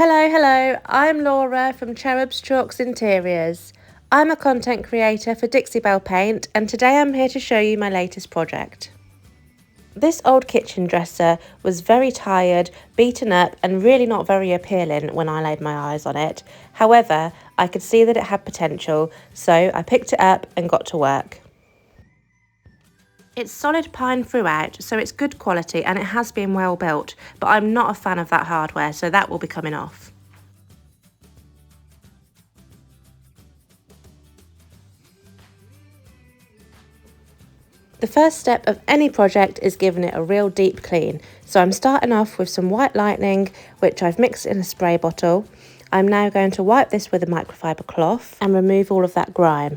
Hello, I'm Laura from Cherubs Chalks Interiors. I'm a content creator for Dixie Belle Paint, and today I'm here to show you my latest project. This old kitchen dresser was very tired, beaten up and really not very appealing when I laid my eyes on it. However, I could see that it had potential, so I picked it up and got to work. It's solid pine throughout, so it's good quality and it has been well built, but I'm not a fan of that hardware, so that will be coming off. The first step of any project is giving it a real deep clean, so I'm starting off with some white lightning, which I've mixed in a spray bottle. I'm now going to wipe this with a microfiber cloth and remove all of that grime.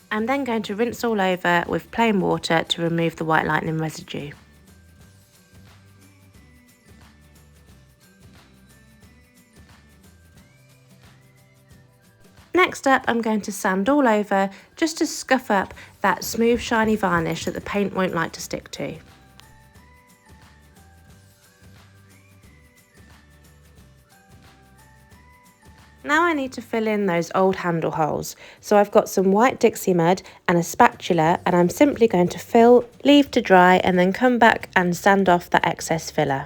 I'm then going to rinse all over with plain water to remove the white lightning residue. Next up, I'm going to sand all over just to scuff up that smooth shiny varnish that the paint won't like to stick to. Now I need to fill in those old handle holes, so I've got some white Dixie mud and a spatula, and I'm simply going to fill, leave to dry and then come back and sand off that excess filler.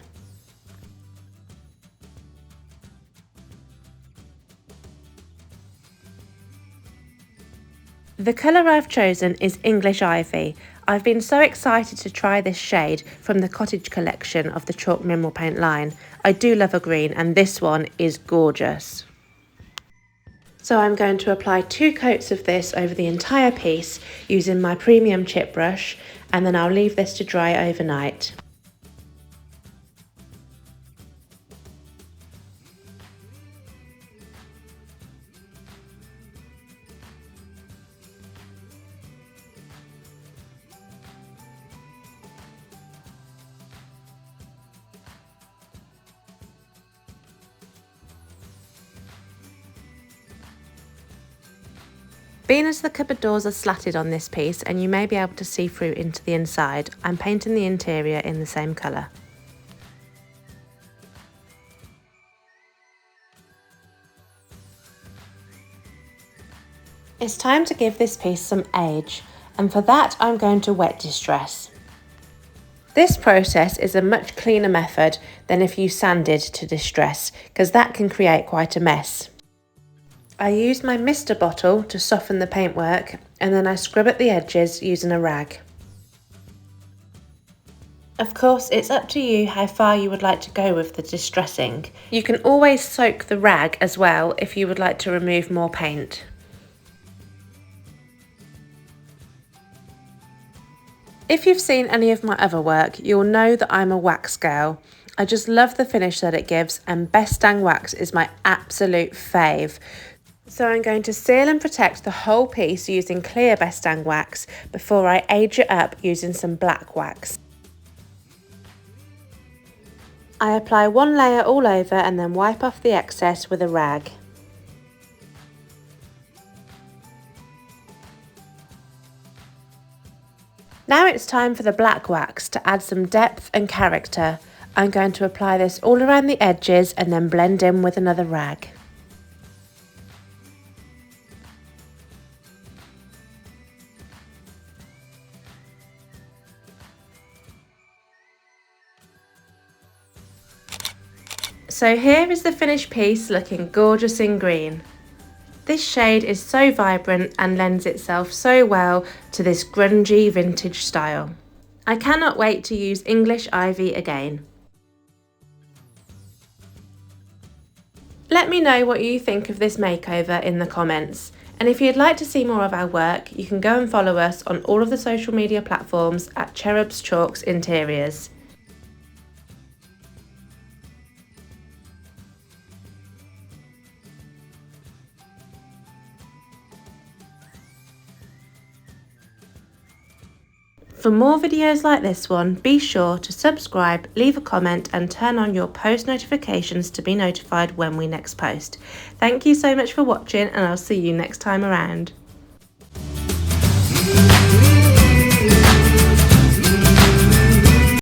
The colour I've chosen is English Ivy. I've been so excited to try this shade from the Cottage collection of the Chalk Mineral Paint line. I do love a green and this one is gorgeous. So I'm going to apply 2 coats of this over the entire piece using my premium chip brush, and then I'll leave this to dry overnight. Being as the cupboard doors are slatted on this piece and you may be able to see through into the inside, I'm painting the interior in the same colour. It's time to give this piece some age, and for that I'm going to wet distress. This process is a much cleaner method than if you sanded to distress, because that can create quite a mess. I used my mister bottle to soften the paintwork, and then I scrub at the edges using a rag. Of course, it's up to you how far you would like to go with the distressing. You can always soak the rag as well if you would like to remove more paint. If you've seen any of my other work, you'll know that I'm a wax girl. I just love the finish that it gives, and Best Dang wax is my absolute fave. So I'm going to seal and protect the whole piece using clear Best Dang wax before I age it up using some black wax. I apply 1 layer all over and then wipe off the excess with a rag. Now it's time for the black wax to add some depth and character. I'm going to apply this all around the edges and then blend in with another rag. So here is the finished piece looking gorgeous in green. This shade is so vibrant and lends itself so well to this grungy vintage style. I cannot wait to use English Ivy again. Let me know what you think of this makeover in the comments. And if you'd like to see more of our work, you can go and follow us on all of the social media platforms at Cherubs Chalks Interiors. For more videos like this one, be sure to subscribe, leave a comment and turn on your post notifications to be notified when we next post. Thank you so much for watching, and I'll see you next time around.